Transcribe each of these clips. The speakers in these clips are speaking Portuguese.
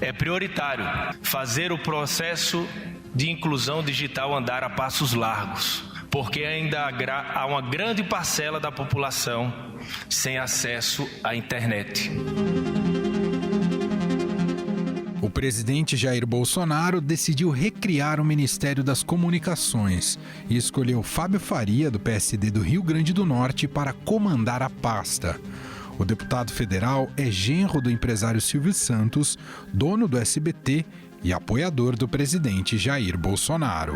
É prioritário fazer o processo de inclusão digital andar a passos largos, porque ainda há uma grande parcela da população sem acesso à internet. O presidente Jair Bolsonaro decidiu recriar o Ministério das Comunicações e escolheu Fábio Faria, do PSD do Rio Grande do Norte, para comandar a pasta. O deputado federal é genro do empresário Silvio Santos, dono do SBT e apoiador do presidente Jair Bolsonaro.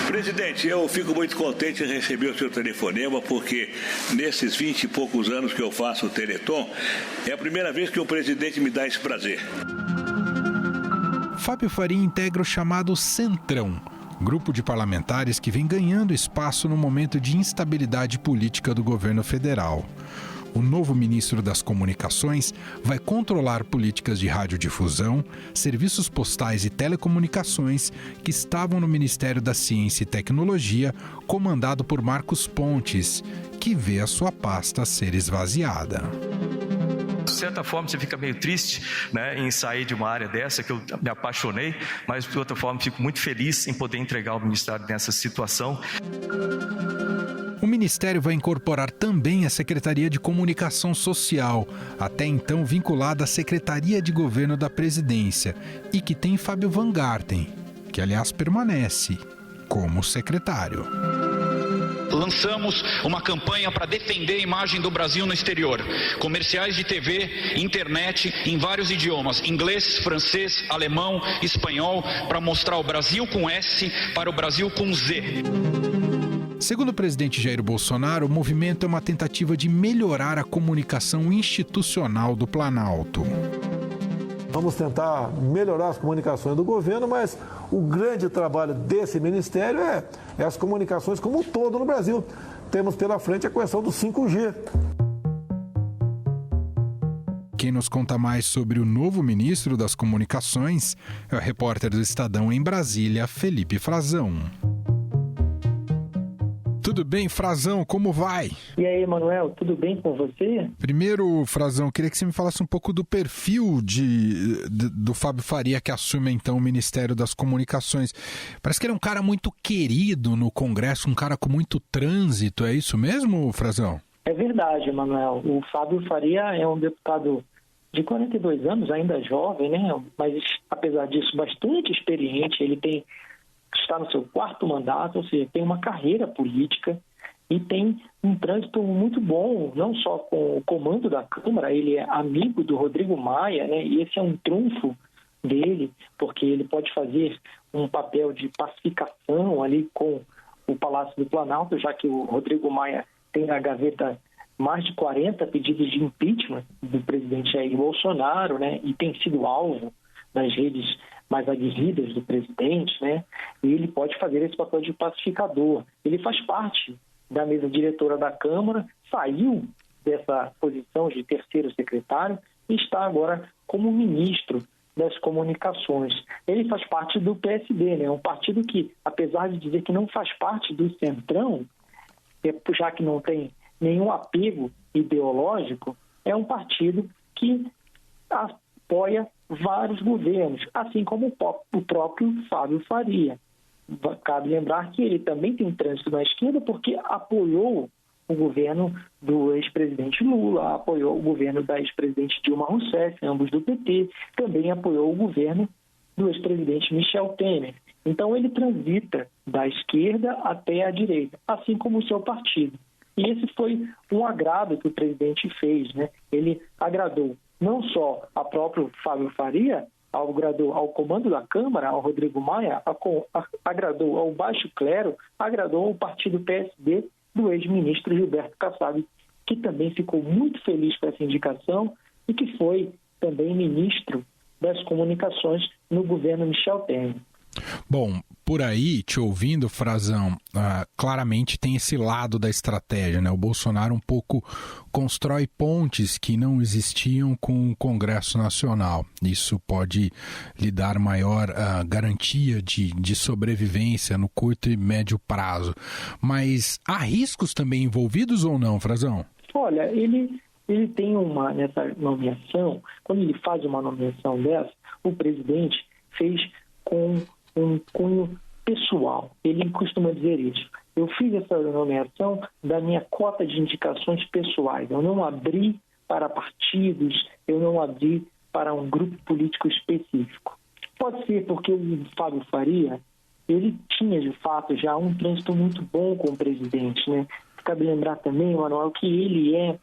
Presidente, eu fico muito contente em receber o seu telefonema, porque nesses 20 e poucos anos que eu faço o Teleton, é a primeira vez que o presidente me dá esse prazer. Fábio Faria integra o chamado Centrão, grupo de parlamentares que vem ganhando espaço no momento de instabilidade política do governo federal. O novo ministro das Comunicações vai controlar políticas de radiodifusão, serviços postais e telecomunicações que estavam no Ministério da Ciência e Tecnologia, comandado por Marcos Pontes, que vê a sua pasta ser esvaziada. De certa forma você fica meio triste, né, em sair de uma área dessa que eu me apaixonei, mas de outra forma fico muito feliz em poder entregar o Ministério nessa situação. O Ministério vai incorporar também a Secretaria de Comunicação Social, até então vinculada à Secretaria de Governo da Presidência, e que tem Fábio Van Garten, que aliás permanece como secretário. Lançamos uma campanha para defender a imagem do Brasil no exterior. Comerciais de TV, internet, em vários idiomas, inglês, francês, alemão, espanhol, para mostrar o Brasil com S para o Brasil com Z. Segundo o presidente Jair Bolsonaro, o movimento é uma tentativa de melhorar a comunicação institucional do Planalto. Vamos tentar melhorar as comunicações do governo, mas o grande trabalho desse ministério é as comunicações como um todo no Brasil. Temos pela frente a questão do 5G. Quem nos conta mais sobre o novo ministro das Comunicações é o repórter do Estadão em Brasília, Felipe Frazão. Tudo bem, Frazão? Como vai? E aí, Manuel, tudo bem com você? Primeiro, Frazão, queria que você me falasse um pouco do perfil do Fábio Faria, que assume então o Ministério das Comunicações. Parece que ele é um cara muito querido no Congresso, um cara com muito trânsito, é isso mesmo, Frazão? É verdade, Manuel. O Fábio Faria é um deputado de 42 anos, ainda jovem, né? Mas, apesar disso, bastante experiente. Ele está no seu 4º mandato, ou seja, tem uma carreira política e tem um trânsito muito bom, não só com o comando da Câmara, ele é amigo do Rodrigo Maia, né? E esse é um trunfo dele, porque ele pode fazer um papel de pacificação ali com o Palácio do Planalto, já que o Rodrigo Maia tem na gaveta mais de 40 pedidos de impeachment do presidente Jair Bolsonaro, né? E tem sido alvo das redes mais aguerridas do presidente, né? E ele pode fazer esse papel de pacificador. Ele faz parte da mesa diretora da Câmara, saiu dessa posição de terceiro secretário e está agora como ministro das Comunicações. Ele faz parte do PSD, né? Um partido que, apesar de dizer que não faz parte do Centrão, já que não tem nenhum apego ideológico, é um partido que apoia vários governos, assim como o próprio Fábio Faria. Cabe lembrar que ele também tem trânsito na esquerda porque apoiou o governo do ex-presidente Lula, apoiou o governo da ex-presidente Dilma Rousseff, ambos do PT, também apoiou o governo do ex-presidente Michel Temer. Então ele transita da esquerda até a direita, assim como o seu partido. E esse foi um agrado que o presidente fez, né? Ele agradou não só a próprio Fábio Faria, agradou ao comando da Câmara, ao Rodrigo Maia, agradou ao baixo clero, agradou ao partido PSD do ex-ministro Gilberto Kassab, que também ficou muito feliz com essa indicação e que foi também ministro das Comunicações no governo Michel Temer. Bom, por aí, te ouvindo, Frazão, claramente tem esse lado da estratégia, né? O Bolsonaro um pouco constrói pontes que não existiam com o Congresso Nacional. Isso pode lhe dar maior garantia de sobrevivência no curto e médio prazo. Mas há riscos também envolvidos ou não, Frazão? Olha, ele ele tem nessa nomeação, quando ele faz uma nomeação dessa, o presidente fez com um cunho pessoal. Ele costuma dizer isso. Eu fiz essa nomeação da minha cota de indicações pessoais. Eu não abri para partidos, eu não abri para um grupo político específico. Pode ser porque o Fábio Faria, ele tinha, de fato, já um trânsito muito bom com o presidente, né? Cabe lembrar também, Manuel, que ele é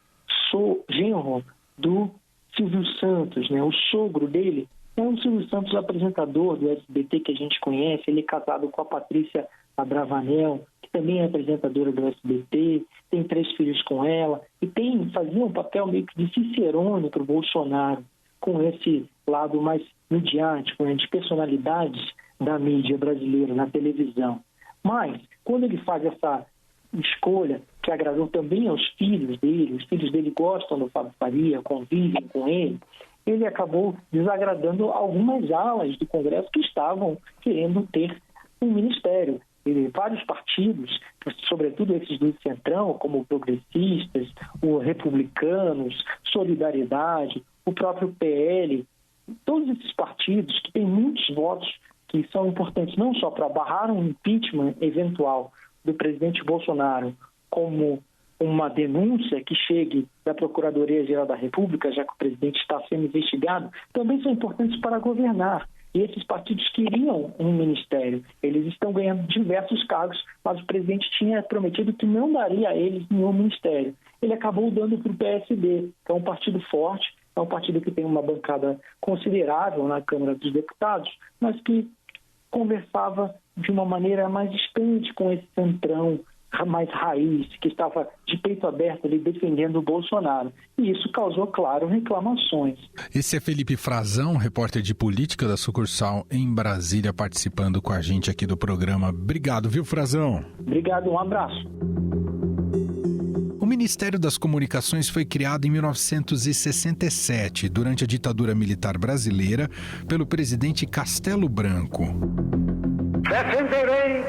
genro do Silvio Santos, né? O sogro dele é o Silvio Santos, apresentador do SBT que a gente conhece. Ele é casado com a Patrícia Abravanel, que também é apresentadora do SBT, tem 3 filhos com ela, e fazia um papel meio que de cicerone para o Bolsonaro, com esse lado mais midiático, né, de personalidades da mídia brasileira na televisão. Mas, quando ele faz essa escolha, que agradou também aos filhos dele, os filhos dele gostam do Fábio Faria, convivem com ele acabou desagradando algumas alas do Congresso que estavam querendo ter um ministério. Vários partidos, sobretudo esses do Centrão, como o Progressistas, os Republicanos, Solidariedade, o próprio PL, todos esses partidos que têm muitos votos que são importantes não só para barrar um impeachment eventual do presidente Bolsonaro, como uma denúncia que chegue da Procuradoria-Geral da República, já que o presidente está sendo investigado, também são importantes para governar. E esses partidos queriam um ministério. Eles estão ganhando diversos cargos, mas o presidente tinha prometido que não daria a eles nenhum ministério. Ele acabou dando para o PSD, que é um partido forte, é um partido que tem uma bancada considerável na Câmara dos Deputados, mas que conversava de uma maneira mais distante com esse centrão mais raiz, que estava de peito aberto ali defendendo o Bolsonaro. E isso causou, claro, reclamações. Esse é Felipe Frazão, repórter de política da sucursal em Brasília, participando com a gente aqui do programa. Obrigado, viu, Frazão? Obrigado, um abraço. O Ministério das Comunicações foi criado em 1967, durante a ditadura militar brasileira, pelo presidente Castelo Branco. Defenderei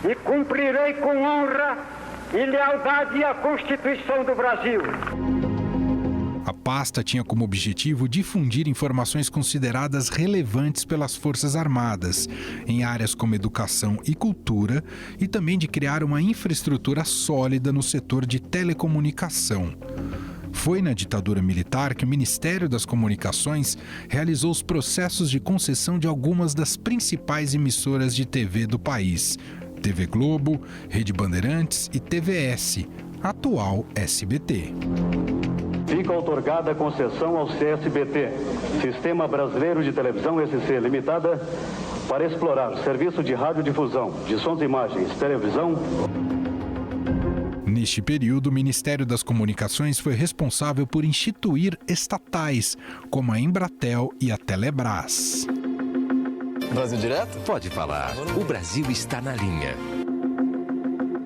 e cumprirei com honra e lealdade a Constituição do Brasil. A pasta tinha como objetivo difundir informações consideradas relevantes pelas Forças Armadas, em áreas como educação e cultura, e também de criar uma infraestrutura sólida no setor de telecomunicação. Foi na ditadura militar que o Ministério das Comunicações realizou os processos de concessão de algumas das principais emissoras de TV do país: TV Globo, Rede Bandeirantes e TVS, atual SBT. Fica outorgada a concessão ao CSBT, Sistema Brasileiro de Televisão SC Limitada, para explorar serviço de radiodifusão, de sons e imagens, televisão. Neste período, o Ministério das Comunicações foi responsável por instituir estatais, como a Embratel e a Telebrás. Brasil Direto? Pode falar. O Brasil está na linha.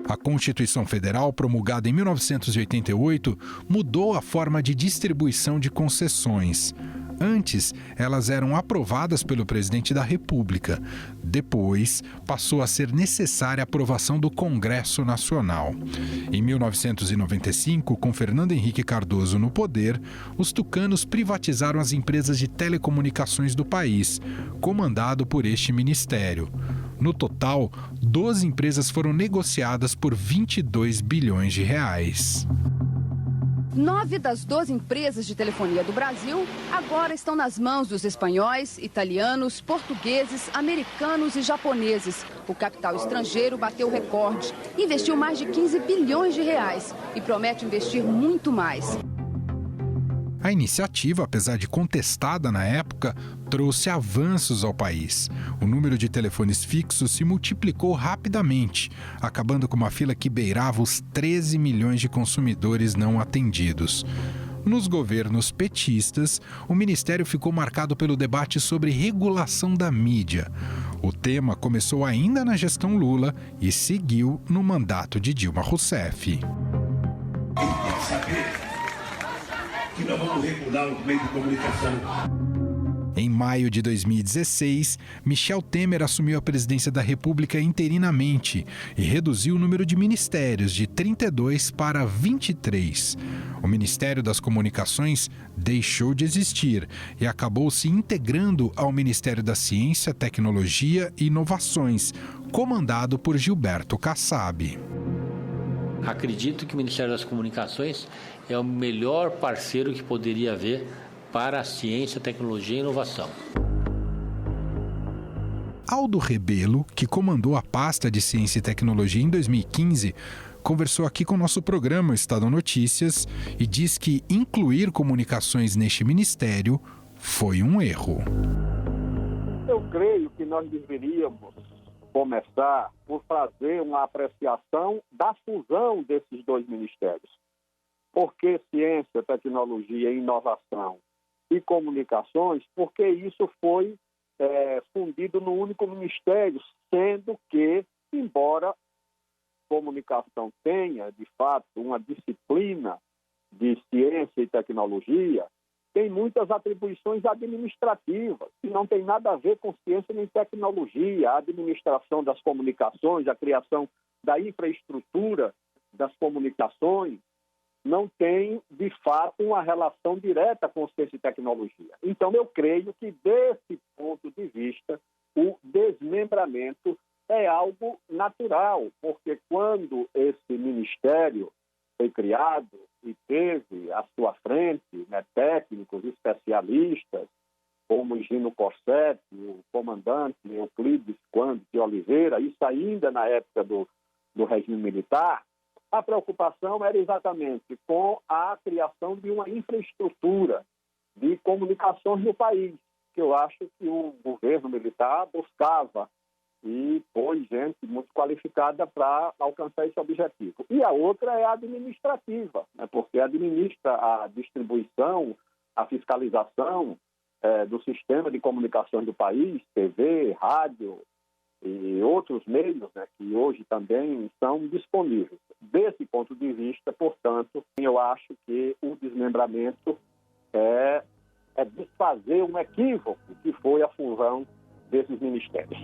A Constituição Federal, promulgada em 1988, mudou a forma de distribuição de concessões. Antes, elas eram aprovadas pelo presidente da República. Depois, passou a ser necessária a aprovação do Congresso Nacional. Em 1995, com Fernando Henrique Cardoso no poder, os tucanos privatizaram as empresas de telecomunicações do país, comandado por este ministério. No total, 12 empresas foram negociadas por 22 bilhões de reais. 9 das 12 empresas de telefonia do Brasil agora estão nas mãos dos espanhóis, italianos, portugueses, americanos e japoneses. O capital estrangeiro bateu recorde, investiu mais de 15 bilhões de reais e promete investir muito mais. A iniciativa, apesar de contestada na época, trouxe avanços ao país. O número de telefones fixos se multiplicou rapidamente, acabando com uma fila que beirava os 13 milhões de consumidores não atendidos. Nos governos petistas, o ministério ficou marcado pelo debate sobre regulação da mídia. O tema começou ainda na gestão Lula e seguiu no mandato de Dilma Rousseff. Que nós vamos regular os meios de comunicação. Em maio de 2016, Michel Temer assumiu a presidência da República interinamente e reduziu o número de ministérios de 32 para 23. O Ministério das Comunicações deixou de existir e acabou se integrando ao Ministério da Ciência, Tecnologia e Inovações, comandado por Gilberto Kassab. Acredito que o Ministério das Comunicações é o melhor parceiro que poderia haver para a ciência, tecnologia e inovação. Aldo Rebelo, que comandou a pasta de Ciência e Tecnologia em 2015, conversou aqui com o nosso programa Estadão Notícias e diz que incluir comunicações neste ministério foi um erro. Eu creio que nós deveríamos começar por fazer uma apreciação da fusão desses dois ministérios. Por que ciência, tecnologia, inovação e comunicações? Porque isso foi fundido no único ministério, sendo que, embora comunicação tenha, de fato, uma disciplina de ciência e tecnologia, tem muitas atribuições administrativas, que não tem nada a ver com ciência nem tecnologia. A administração das comunicações, a criação da infraestrutura das comunicações, não tem, de fato, uma relação direta com ciência e tecnologia. Então, eu creio que, desse ponto de vista, o desmembramento é algo natural, porque quando esse ministério foi criado e teve à sua frente técnicos especialistas, como Gino Corsetti, o comandante Euclides Quandes de Oliveira, isso ainda na época do regime militar, a preocupação era exatamente com a criação de uma infraestrutura de comunicações no país, que eu acho que o governo militar buscava e pôs gente muito qualificada para alcançar esse objetivo. E a outra é a administrativa, porque administra a distribuição, a fiscalização do sistema de comunicações do país, TV, rádio e outros meios que hoje também são disponíveis. Desse ponto de vista, portanto, eu acho que o desmembramento é desfazer um equívoco que foi a fusão desses ministérios.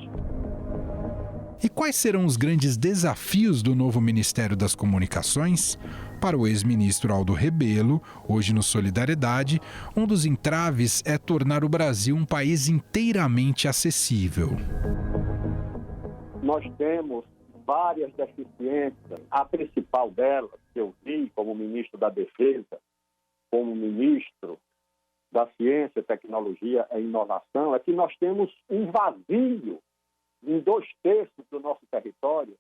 E quais serão os grandes desafios do novo Ministério das Comunicações? Para o ex-ministro Aldo Rebelo, hoje no Solidariedade, um dos entraves é tornar o Brasil um país inteiramente acessível. Nós temos várias deficiências. A principal delas, que eu vi como ministro da Defesa, como ministro da Ciência, Tecnologia e Inovação, é que nós temos um vazio em 2/3 do nosso território,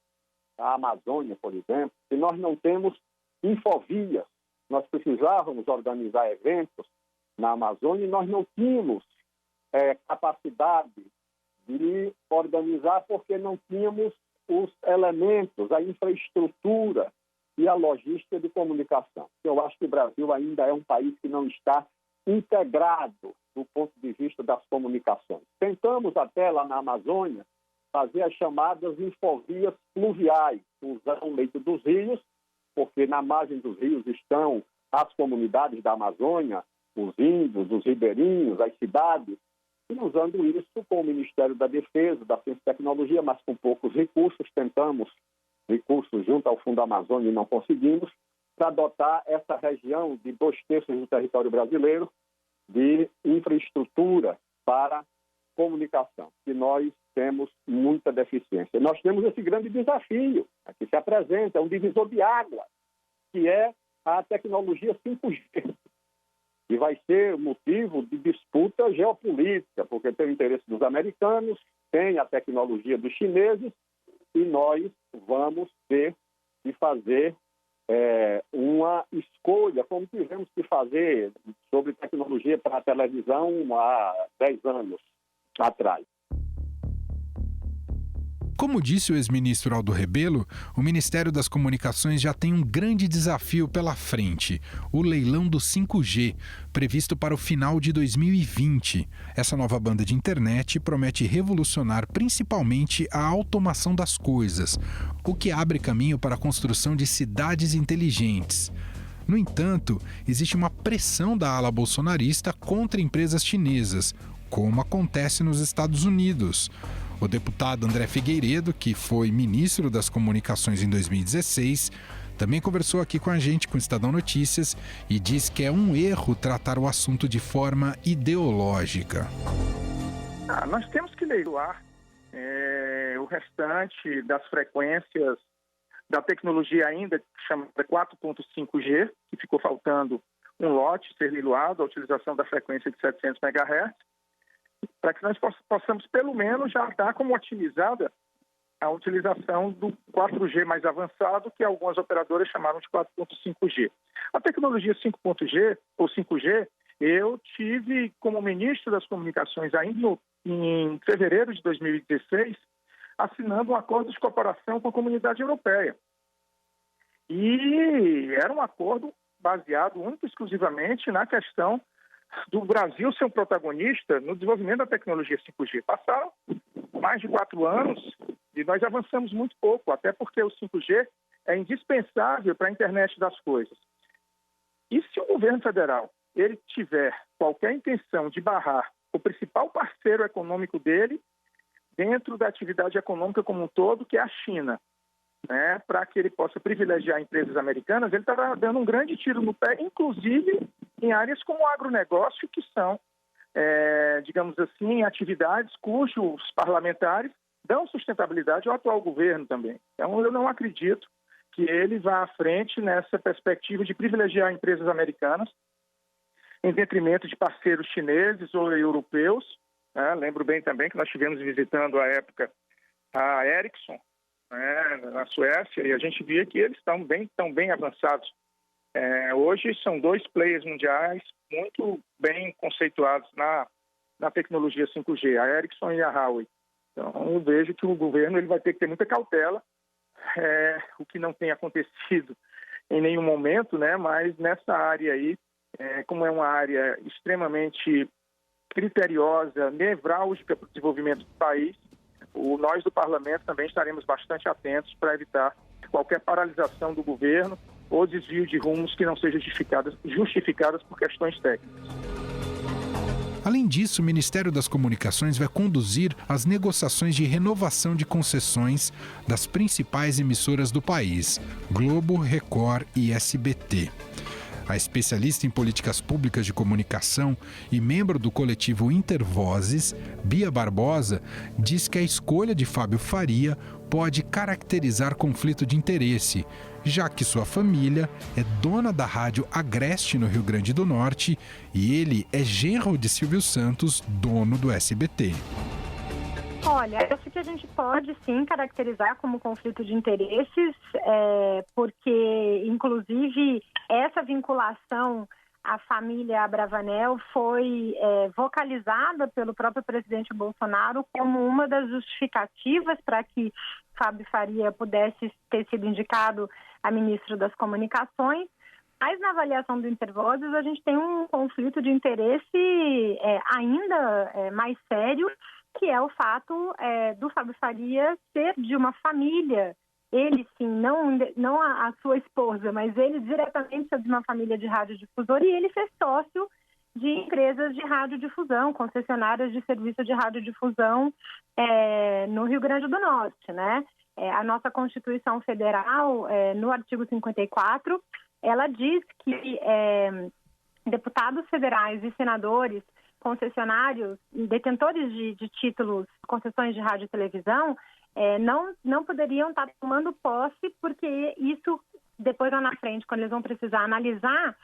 a Amazônia, por exemplo, e nós não temos infovias. Nós precisávamos organizar eventos na Amazônia e nós não tínhamos capacidade de organizar porque não tínhamos os elementos, a infraestrutura e a logística de comunicação. Eu acho que o Brasil ainda é um país que não está integrado do ponto de vista das comunicações. Tentamos até lá na Amazônia fazer as chamadas infovias fluviais, usando o leito dos rios, porque na margem dos rios estão as comunidades da Amazônia, os índios, os ribeirinhos, as cidades, e usando isso com o Ministério da Defesa, da Ciência e Tecnologia, mas com poucos recursos, tentamos recursos junto ao Fundo Amazônia e não conseguimos, para dotar essa região de 2/3 do território brasileiro de infraestrutura para comunicação, que nós temos muita deficiência. Nós temos esse grande desafio que se apresenta, um divisor de água, que é a tecnologia 5G, e vai ser motivo de disputa geopolítica, porque tem o interesse dos americanos, tem a tecnologia dos chineses, e nós vamos ter que fazer uma escolha, como tivemos que fazer sobre tecnologia para a televisão há 10 anos atrás. Como disse o ex-ministro Aldo Rebelo, o Ministério das Comunicações já tem um grande desafio pela frente, o leilão do 5G, previsto para o final de 2020. Essa nova banda de internet promete revolucionar principalmente a automação das coisas, o que abre caminho para a construção de cidades inteligentes. No entanto, existe uma pressão da ala bolsonarista contra empresas chinesas, como acontece nos Estados Unidos. O deputado André Figueiredo, que foi ministro das Comunicações em 2016, também conversou aqui com a gente, com o Estadão Notícias, e diz que é um erro tratar o assunto de forma ideológica. Nós temos que leiloar o restante das frequências da tecnologia ainda chamada 4.5G, que ficou faltando um lote ser leiloado, a utilização da frequência de 700 MHz, para que nós possamos, pelo menos, já dar como otimizada a utilização do 4G mais avançado, que algumas operadoras chamaram de 4.5G. A tecnologia 5.G ou 5G, eu tive como ministro das Comunicações ainda em fevereiro de 2016, assinando um acordo de cooperação com a Comunidade Europeia. E era um acordo baseado única e exclusivamente na questão do Brasil ser um protagonista no desenvolvimento da tecnologia 5G. Passaram mais de 4 anos e nós avançamos muito pouco, até porque o 5G é indispensável para a internet das coisas. E se o governo federal ele tiver qualquer intenção de barrar o principal parceiro econômico dele dentro da atividade econômica como um todo, que é a China, né, para que ele possa privilegiar empresas americanas, ele está dando um grande tiro no pé, inclusive em áreas como o agronegócio, que são, digamos assim, atividades cujos parlamentares dão sustentabilidade ao atual governo também. Então, eu não acredito que ele vá à frente nessa perspectiva de privilegiar empresas americanas em detrimento de parceiros chineses ou europeus. Lembro bem também que nós estivemos visitando à época a Ericsson, na Suécia, e a gente via que eles estão bem avançados. Hoje são 2 players mundiais muito bem conceituados na tecnologia 5G, a Ericsson e a Huawei. Então, eu vejo que o governo ele vai ter que ter muita cautela, o que não tem acontecido em nenhum momento, né? Mas nessa área aí, como é uma área extremamente criteriosa, nevrálgica para o desenvolvimento do país, nós do Parlamento também estaremos bastante atentos para evitar qualquer paralisação do governo ou desvio de rumos que não sejam justificadas por questões técnicas. Além disso, o Ministério das Comunicações vai conduzir as negociações de renovação de concessões das principais emissoras do país, Globo, Record e SBT. A especialista em políticas públicas de comunicação e membro do coletivo Intervozes, Bia Barbosa, diz que a escolha de Fábio Faria pode caracterizar conflito de interesse, já que sua família é dona da rádio Agreste, no Rio Grande do Norte, e ele é genro de Silvio Santos, dono do SBT. Olha, eu acho que a gente pode sim caracterizar como conflito de interesses, porque, inclusive, essa vinculação à família Abravanel foi vocalizada pelo próprio presidente Bolsonaro como uma das justificativas para que Fábio Faria pudesse ter sido indicado a ministro das Comunicações. Mas na avaliação do Intervozes, a gente tem um conflito de interesse ainda mais sério, que é o fato do Fábio Faria ser de uma família, ele sim, não a sua esposa, mas ele diretamente ser de uma família de radiodifusor, e ele ser sócio de empresas de radiodifusão, concessionárias de serviço de radiodifusão no Rio Grande do Norte, né? A nossa Constituição Federal, no artigo 54, ela diz que deputados federais e senadores, concessionários, detentores de títulos, concessões de rádio e televisão, não poderiam estar tomando posse, porque isso, depois lá na frente, quando eles vão precisar analisar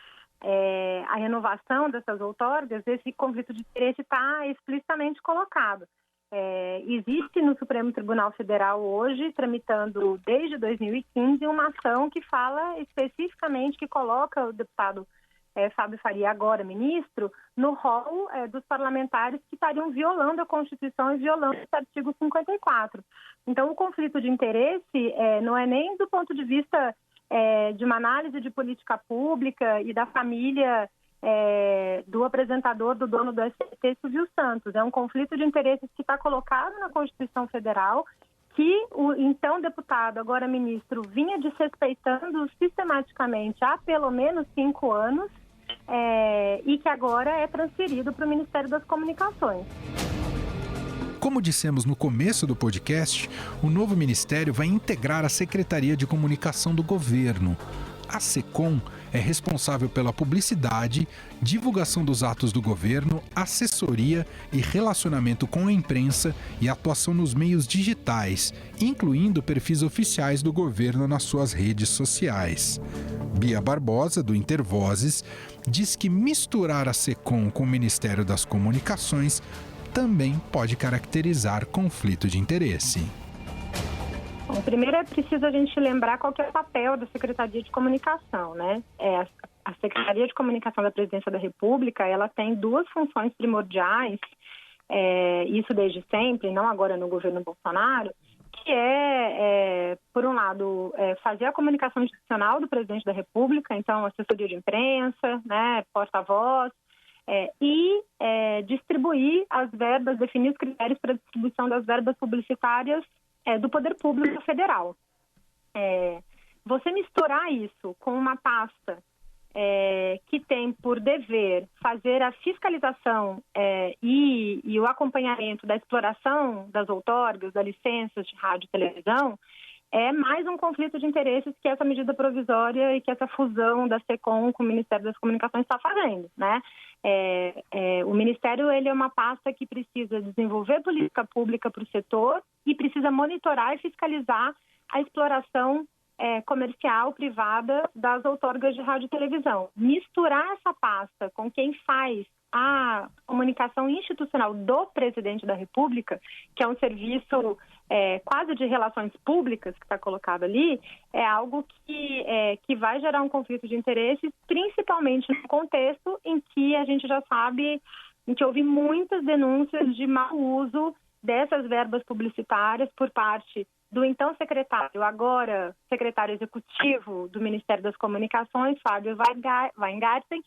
a renovação dessas outorgas, esse conflito de interesse está explicitamente colocado. Existe no Supremo Tribunal Federal hoje, tramitando desde 2015, uma ação que fala especificamente, que coloca o deputado Fábio Faria, agora ministro, no rol dos parlamentares que estariam violando a Constituição e violando esse artigo 54. Então, o conflito de interesse não é nem do ponto de vista de uma análise de política pública e da família do apresentador, do dono do SBT, Silvio Santos. É um conflito de interesses que está colocado na Constituição Federal, que o então deputado, agora ministro, vinha desrespeitando sistematicamente há pelo menos 5 anos, e que agora é transferido para o Ministério das Comunicações. Como dissemos no começo do podcast, o novo ministério vai integrar a Secretaria de Comunicação do Governo. A SECOM é responsável pela publicidade, divulgação dos atos do governo, assessoria e relacionamento com a imprensa e atuação nos meios digitais, incluindo perfis oficiais do governo nas suas redes sociais. Bia Barbosa, do Intervozes, diz que misturar a SECOM com o Ministério das Comunicações também pode caracterizar conflito de interesse. Bom, primeiro é preciso a gente lembrar qual que é o papel da Secretaria de Comunicação, né? A Secretaria de Comunicação da Presidência da República, ela tem duas funções primordiais, isso desde sempre, não agora no governo Bolsonaro, que por um lado, fazer a comunicação institucional do Presidente da República, então assessoria de imprensa, né, porta-voz, e distribuir as verbas, definir os critérios para a distribuição das verbas publicitárias do Poder Público Federal. Você misturar isso com uma pasta que tem por dever fazer a fiscalização e o acompanhamento da exploração das outorgas, das licenças de rádio e televisão, é mais um conflito de interesses que essa medida provisória e que essa fusão da SECOM com o Ministério das Comunicações está fazendo, né? O Ministério ele é uma pasta que precisa desenvolver política pública para o setor e precisa monitorar e fiscalizar a exploração comercial, privada das outorgas de rádio e televisão. Misturar essa pasta com quem faz a comunicação institucional do Presidente da República, que é um serviço quase de relações públicas que está colocado ali, é algo que vai gerar um conflito de interesses, principalmente no contexto em que a gente já sabe, em que houve muitas denúncias de mau uso dessas verbas publicitárias por parte do então secretário, agora secretário executivo do Ministério das Comunicações, Fábio Weingarten,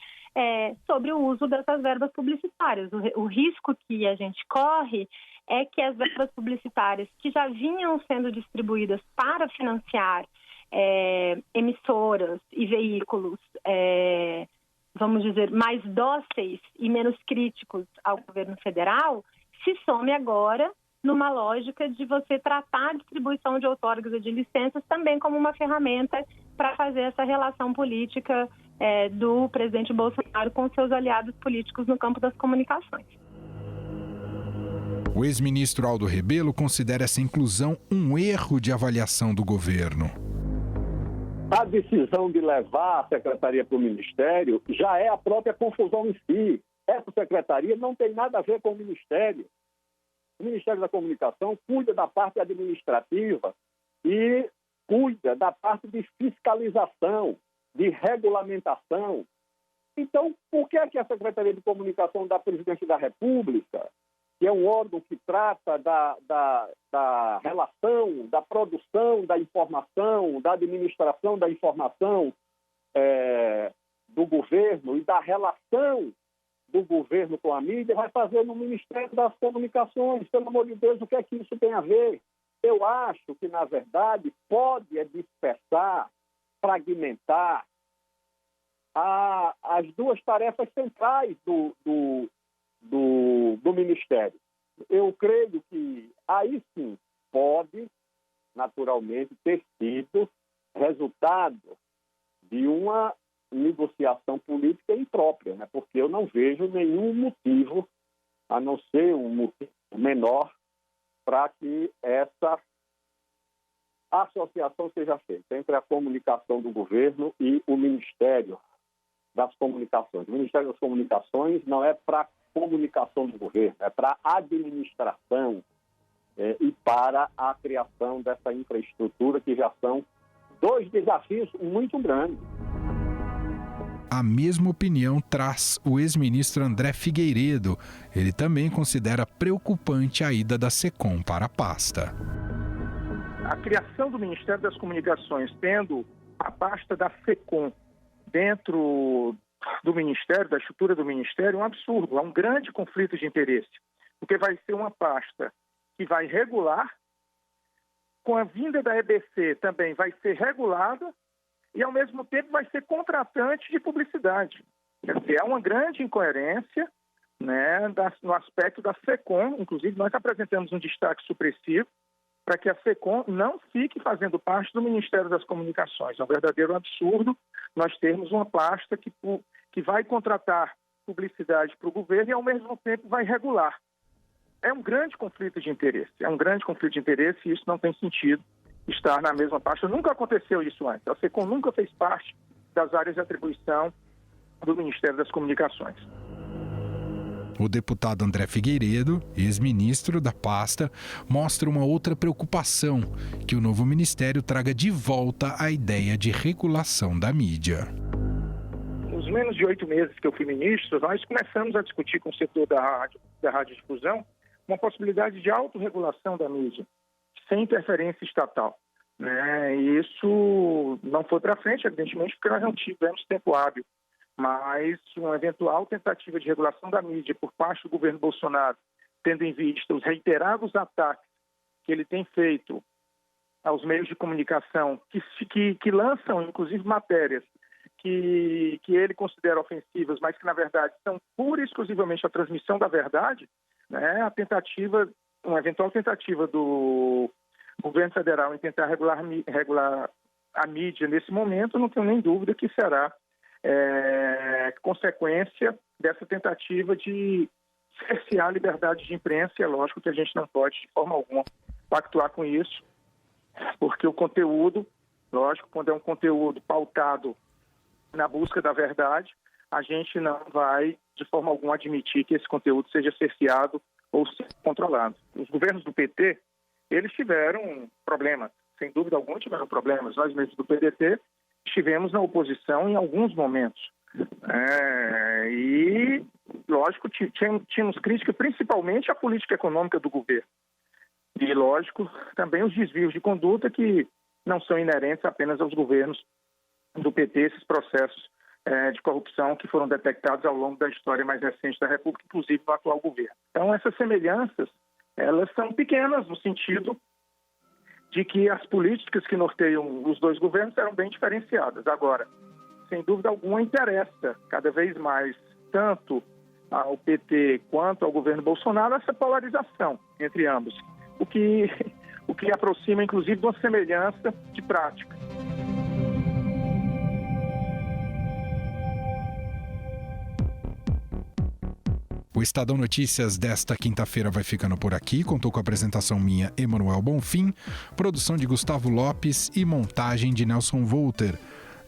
sobre o uso dessas verbas publicitárias. O risco que a gente corre é que as verbas publicitárias que já vinham sendo distribuídas para financiar emissoras e veículos, vamos dizer, mais dóceis e menos críticos ao governo federal, se some agora numa lógica de você tratar a distribuição de outorgas e de licenças também como uma ferramenta para fazer essa relação política do presidente Bolsonaro com seus aliados políticos no campo das comunicações. O ex-ministro Aldo Rebelo considera essa inclusão um erro de avaliação do governo. A decisão de levar a secretaria para o Ministério já é a própria confusão em si. Essa secretaria não tem nada a ver com o Ministério. O Ministério da Comunicação cuida da parte administrativa e cuida da parte de fiscalização, de regulamentação. Então, por que a Secretaria de Comunicação da Presidência da República, que é um órgão que trata da relação, da produção da informação, da administração da informação do governo e da relação do governo com a mídia, vai fazer no Ministério das Comunicações? Pelo amor de Deus, o que é que isso tem a ver? Eu acho que, na verdade, pode dispersar, fragmentar as duas tarefas centrais do Ministério. Eu creio que aí sim pode, naturalmente, ter sido resultado de uma negociação política imprópria, né? Porque eu não vejo nenhum motivo, a não ser um motivo menor, para que essa associação seja feita entre a comunicação do governo e o Ministério das Comunicações. O Ministério das Comunicações não é para comunicação do governo, é para administração e para a criação dessa infraestrutura, que já são dois desafios muito grandes. A mesma opinião traz o ex-ministro André Figueiredo. Ele também considera preocupante a ida da SECOM para a pasta. A criação do Ministério das Comunicações, tendo a pasta da SECOM dentro do Ministério, da estrutura do Ministério, é um absurdo, é um grande conflito de interesse, porque vai ser uma pasta que vai regular, com a vinda da EBC também vai ser regulada, e, ao mesmo tempo, vai ser contratante de publicidade. Quer dizer, é uma grande incoerência, né, no aspecto da SECOM. Inclusive, nós apresentamos um destaque supressivo para que a SECOM não fique fazendo parte do Ministério das Comunicações. É um verdadeiro absurdo nós termos uma pasta que vai contratar publicidade para o governo e, ao mesmo tempo, vai regular. É um grande conflito de interesse. E isso não tem sentido estar na mesma pasta. Nunca aconteceu isso antes. A SECOM nunca fez parte das áreas de atribuição do Ministério das Comunicações. O deputado André Figueiredo, ex-ministro da pasta, mostra uma outra preocupação, que o novo ministério traga de volta a ideia de regulação da mídia. Nos menos de 8 meses que eu fui ministro, nós começamos a discutir com o setor da radiodifusão uma possibilidade de autorregulação da mídia, sem interferência estatal. Né? E isso não foi para frente, evidentemente, porque nós não tivemos tempo hábil. Mas uma eventual tentativa de regulação da mídia por parte do governo Bolsonaro, tendo em vista os reiterados ataques que ele tem feito aos meios de comunicação, que lançam, inclusive, matérias que ele considera ofensivas, mas que, na verdade, são pura e exclusivamente a transmissão da verdade, né? Uma eventual tentativa do governo federal em tentar regular a mídia nesse momento, não tenho nem dúvida que será consequência dessa tentativa de cercear a liberdade de imprensa. É lógico que a gente não pode, de forma alguma, pactuar com isso, porque o conteúdo, lógico, quando é um conteúdo pautado na busca da verdade, a gente não vai, de forma alguma, admitir que esse conteúdo seja cerceado ou seja controlado. Os governos do PT, eles tiveram problemas, sem dúvida alguma tiveram problemas. Nós mesmos do PDT estivemos na oposição em alguns momentos. E, lógico, tínhamos crítica principalmente à política econômica do governo. E, lógico, também os desvios de conduta que não são inerentes apenas aos governos do PT, esses processos de corrupção que foram detectados ao longo da história mais recente da República, inclusive no atual governo. Então, essas semelhanças, elas são pequenas no sentido de que as políticas que norteiam os dois governos eram bem diferenciadas. Agora, sem dúvida alguma, interessa cada vez mais, tanto ao PT quanto ao governo Bolsonaro, essa polarização entre ambos, o que aproxima, inclusive, de uma semelhança de prática. O Estadão Notícias desta quinta-feira vai ficando por aqui. Contou com a apresentação minha, Emanuel Bonfim, produção de Gustavo Lopes e montagem de Nelson Volter.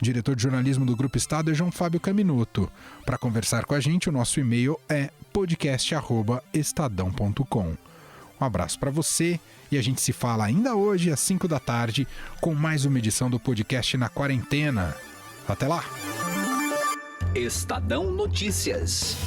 Diretor de jornalismo do Grupo Estado é João Fábio Caminuto. Para conversar com a gente, o nosso e-mail é podcast@estadão.com. Um abraço para você e a gente se fala ainda hoje às 5 da tarde com mais uma edição do podcast Na Quarentena. Até lá! Estadão Notícias.